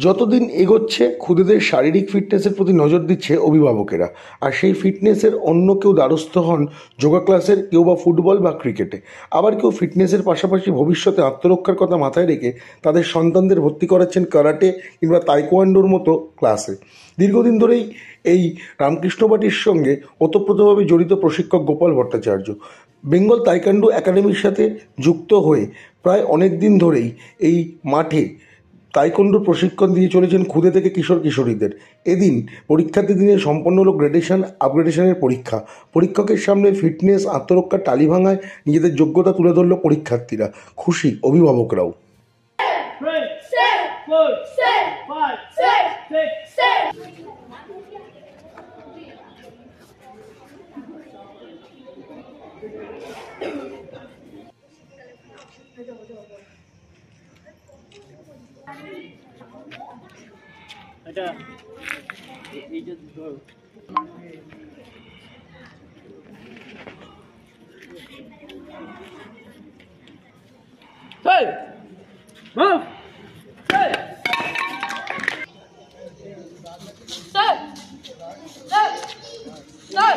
যতদিন এগোচ্ছে খুদেদের শারীরিক ফিটনেসের প্রতি নজর দিচ্ছে অভিভাবকেরা, আর সেই ফিটনেসের অন্য কেউ দ্বারস্থ হন যোগা ক্লাসের, কেউ বা ফুটবল বা ক্রিকেটে। আবার কেউ ফিটনেসের পাশাপাশি ভবিষ্যতে আত্মরক্ষার কথা মাথায় রেখে তাদের সন্তানদের ভর্তি করাচ্ছেন কারাটে কিংবা তাইকোয়ান্ডোর মতো ক্লাসে। দীর্ঘদিন ধরেই এই রামকৃষ্ণ বাটির সঙ্গে ওতপ্রোতভাবে জড়িত প্রশিক্ষক গোপাল ভট্টাচার্য বেঙ্গল তাইকোয়ান্ডো একাডেমির সাথে যুক্ত হয়ে প্রায় অনেক দিন ধরেই এই মাঠে তাইকোন্ডোর প্রশিক্ষণ দিয়ে চলেছেন ক্ষুদে থেকে কিশোর কিশোরীদের। এদিন পরীক্ষার্থী দিনে সম্পন্ন হলো গ্রেডেশন আপগ্রেডেশনের পরীক্ষা। পরীক্ষকের সামনে ফিটনেস আত্মরক্ষার টালি ভাঙায় নিজেদের যোগ্যতা তুলে ধরল পরীক্ষার্থীরা। খুশি অভিভাবকরাও। এটা এই যে ধরো hey move hey stop stop stop stop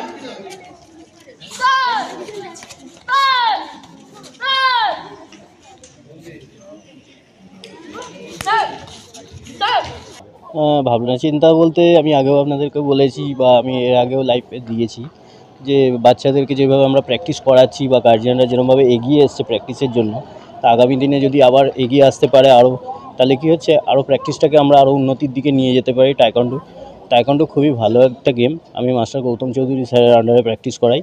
stop stop ভাবনা চিন্তা বলতে আমি আগেও আপনাদেরকে বলেছি বা আমি এর আগেও লাইভে দিয়েছি যে বাচ্চাদেরকে যেভাবে আমরা প্র্যাকটিস করাচ্ছি বা গার্জিয়ানরা যেরকমভাবে এগিয়ে এসছে প্র্যাকটিসের জন্য, তা আগামী দিনে যদি আবার এগিয়ে আসতে পারে আরও, তাহলে কী হচ্ছে আরও প্র্যাকটিসটাকে আমরা আরও উন্নতির দিকে নিয়ে যেতে পারি। টাইকোয়ান্ডো খুবই ভালো একটা গেম। আমি মাস্টার গৌতম চৌধুরী স্যারের আন্ডারে প্র্যাকটিস করাই।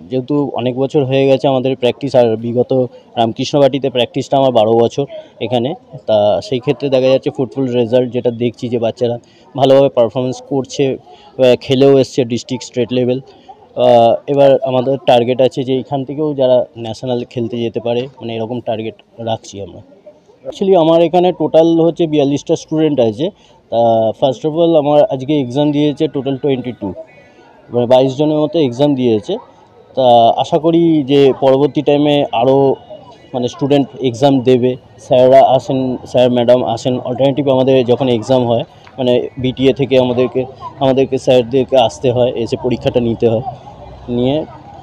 যেহেতু অনেক বছর হয়ে গেছে আমাদের প্র্যাকটিস, আর বিগত রামকৃষ্ণবাটিতে প্র্যাকটিসটা আমার 12 বছর এখানে। তা সেই ক্ষেত্রে দেখা যাচ্ছে ফুটফুল রেজাল্ট যেটা দেখছি যে বাচ্চারা ভালোভাবে পারফরমেন্স করছে, খেলেও এসছে ডিস্ট্রিক্ট স্টেট লেভেল। এবার আমাদের টার্গেট আছে যে এখান থেকেও যারা ন্যাশনাল খেলতে যেতে পারে, মানে এরকম টার্গেট রাখছি আমরা। অ্যাকচুয়ালি আমার এখানে টোটাল হচ্ছে 42টা স্টুডেন্ট আছে। তা ফার্স্ট অফ অল আমার আজকে এক্সাম দিয়েছে টোটাল 22, মানে 22 জনের মতো এক্সাম দিয়েছে। তা আশা করি যে পরবর্তী টাইমে আরও মানে স্টুডেন্ট এক্সাম দেবে। স্যাররা আসেন, স্যার ম্যাডাম আসেন অল্টারনেটিভ আমাদের যখন এক্সাম হয়, মানে বিটিএ থেকে আমাদেরকে স্যারদেরকে আসতে হয়, এসে পরীক্ষাটা নিতে হয়। নিয়ে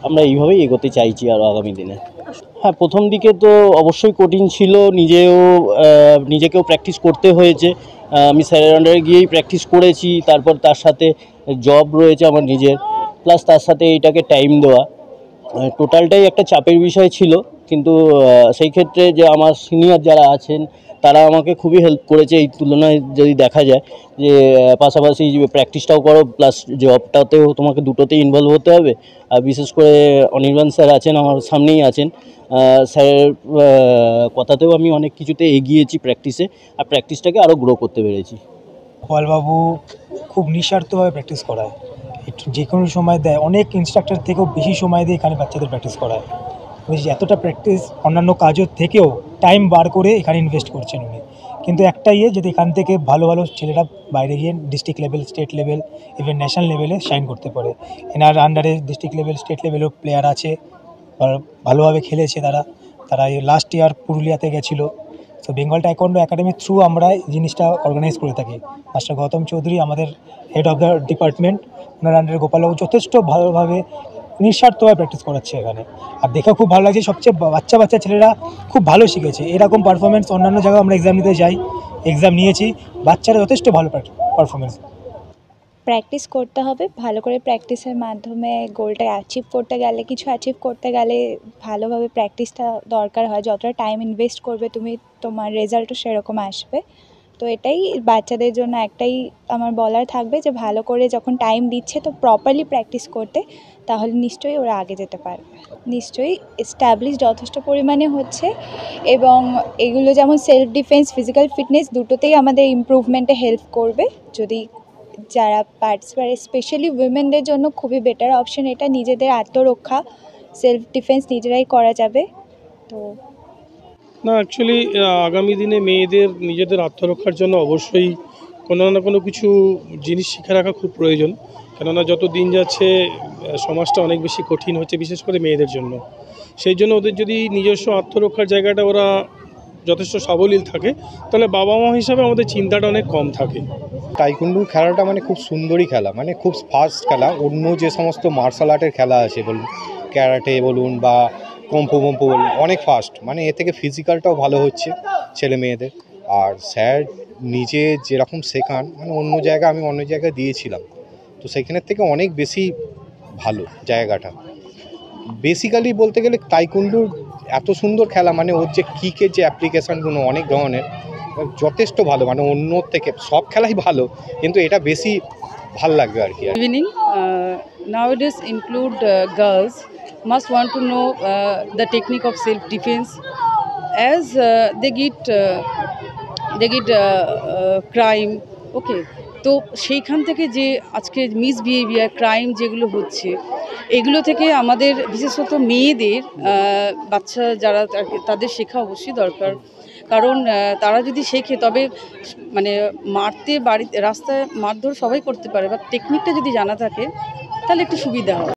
আমরা এইভাবেই এগোতে চাইছি আরও আগামী দিনে। হ্যাঁ, প্রথম দিকে তো অবশ্যই কঠিন ছিল, নিজেকেও প্র্যাকটিস করতে হয়েছে। আমি স্যারের আন্ডারে গিয়েই প্র্যাকটিস করেছি, তারপর তার সাথে জব রয়েছে আমার নিজের, প্লাস তার সাথে এইটাকে টাইম দেওয়া, টোটালটাই একটা চাপের বিষয় ছিল। কিন্তু সেই ক্ষেত্রে যে আমার সিনিয়র যারা আছেন তারা আমাকে খুবই হেল্প করেছে। এই তুলনায় যদি দেখা যায় যে পাশাপাশি প্র্যাকটিসটাও করো প্লাস জবটাতেও তোমাকে দুটোতেই ইনভলভ হতে হবে। আর বিশেষ করে অনির্বাণ স্যার আছেন, আমার সামনেই আছেন, স্যারের কথাতেও আমি অনেক কিছুতে এগিয়েছি প্র্যাকটিসে, আর প্র্যাকটিসটাকে আরও গ্রো করতে পেরেছি। গোপালবাবু খুব নিঃস্বার্থভাবে প্র্যাকটিস করায়, যে কোনো সময় দেয়, অনেক ইনস্ট্রাক্টর থেকেও বেশি সময় দিয়ে এখানে বাচ্চাদের প্র্যাকটিস করায়। এতটা প্র্যাকটিস অন্যান্য কাজের থেকেও টাইম বার করে এখানে ইনভেস্ট করছেন উনি। কিন্তু একটাই যদি এখান থেকে ভালো ভালো ছেলেরা বাইরে গিয়ে district level, state level, even national লেভেলে শাইন করতে পারে। এনার আন্ডারে ডিস্ট্রিক্ট লেভেল, স্টেট লেভেলেও প্লেয়ার আছে, ভালোভাবে খেলেছে তারা এই লাস্ট ইয়ার পুরুলিয়াতে গেছিলো। তো বেঙ্গল টাইকোয়ান্ডো একাডেমির থ্রু আমরা এই জিনিসটা অর্গানাইজ করে থাকি। মাস্টার গৌতম চৌধুরী আমাদের হেড অফ দ্য ডিপার্টমেন্ট, ওনার আন্ডারে গোপালবাবু যথেষ্ট ভালোভাবে নিঃস্বার্থভাবে প্র্যাকটিস করাচ্ছে এখানে। আর দেখে খুব ভালো লাগছে, সবচেয়ে বাচ্চা ছেলেরা খুব ভালো শিখেছে। এরকম পারফরমেন্স অন্যান্য জায়গায় আমরা এক্সাম নিতে যাই, এক্সাম নিয়েছি, বাচ্চারা যথেষ্ট ভালো পারফরমেন্স। প্র্যাকটিস করতে হবে ভালো করে। প্র্যাকটিসের মাধ্যমে গোলটা অ্যাচিভ করতে গেলে, কিছু অ্যাচিভ করতে গেলে ভালোভাবে প্র্যাকটিসটা দরকার হয়। যতটা টাইম ইনভেস্ট করবে তুমি, তোমার রেজাল্টও সেরকম আসবে। তো এটাই বাচ্চাদের জন্য একটাই আমার বলার থাকবে যে ভালো করে যখন টাইম দিচ্ছে তো প্রপারলি প্র্যাকটিস করতে, তাহলে নিশ্চয়ই ওরা আগে যেতে পারবে। নিশ্চয়ই এস্টাবলিশ যথেষ্ট পরিমাণে হচ্ছে, এবং এগুলো যেমন সেলফ ডিফেন্স, ফিজিক্যাল ফিটনেস দুটোতেই আমাদের ইমপ্রুভমেন্টে হেল্প করবে। যদি যারা পার্টিসিপেট, স্পেশালি উইমেনদের জন্য খুবই বেটার অপশন এটা। নিজেদের আত্মরক্ষা, সেলফ ডিফেন্স নিজেরাই করা যাবে। তো না, অ্যাকচুয়ালি আগামী দিনে মেয়েদের নিজেদের আত্মরক্ষার জন্য অবশ্যই কোনো না কোনো কিছু জিনিস শিখে রাখা খুব প্রয়োজন। কেননা যত দিন যাচ্ছে সমাজটা অনেক বেশি কঠিন হচ্ছে, বিশেষ করে মেয়েদের জন্য। সেই জন্য ওদের যদি নিজস্ব আত্মরক্ষার জায়গাটা ওরা যথেষ্ট সাবলীল থাকে, তাহলে বাবা মা হিসাবে আমাদের চিন্তাটা অনেক কম থাকে। তাইকুন্ডু খেলাটা মানে খুব সুন্দরই খেলা, মানে খুব ফাস্ট খেলা। অন্য যে সমস্ত মার্শাল আর্টের খেলা আছে বলুন, ক্যারাটে বলুন বা কম্পু বলুন, অনেক ফাস্ট, মানে এ থেকে ফিজিক্যালটাও ভালো হচ্ছে ছেলে মেয়েদের। আর স্যার নিজে যেরকম শেখান, মানে অন্য জায়গায় দিয়েছিলাম, তো সেখানের থেকে অনেক বেশি ভালো জায়গাটা। বেসিক্যালি বলতে গেলে তাইকুন্ডুর এত সুন্দর খেলা, মানে ওর যে কিকের যে অ্যাপ্লিকেশানগুলো অনেক ধরনের, যথেষ্ট ভালো, মানে অন্য থেকে সব খেলাই ভালো, কিন্তু এটা বেশি ভাল লাগবে আর কি। Evening, nowadays include girls must want to know the technique of self-defense as they get crime. Okay, তো সেইখান থেকে যে আজকে মিসবিহেভিয়ার ক্রাইম যেগুলো হচ্ছে, এগুলো থেকে আমাদের বিশেষত মেয়েদের বাচ্চা যারা তাদের শেখা অবশ্যই দরকার। কারণ তারা যদি শেখে তবে মানে মারতে বাড়িতে রাস্তায় মারধর সবাই করতে পারে, বা টেকনিকটা যদি জানা থাকে তাহলে একটু সুবিধা হয়।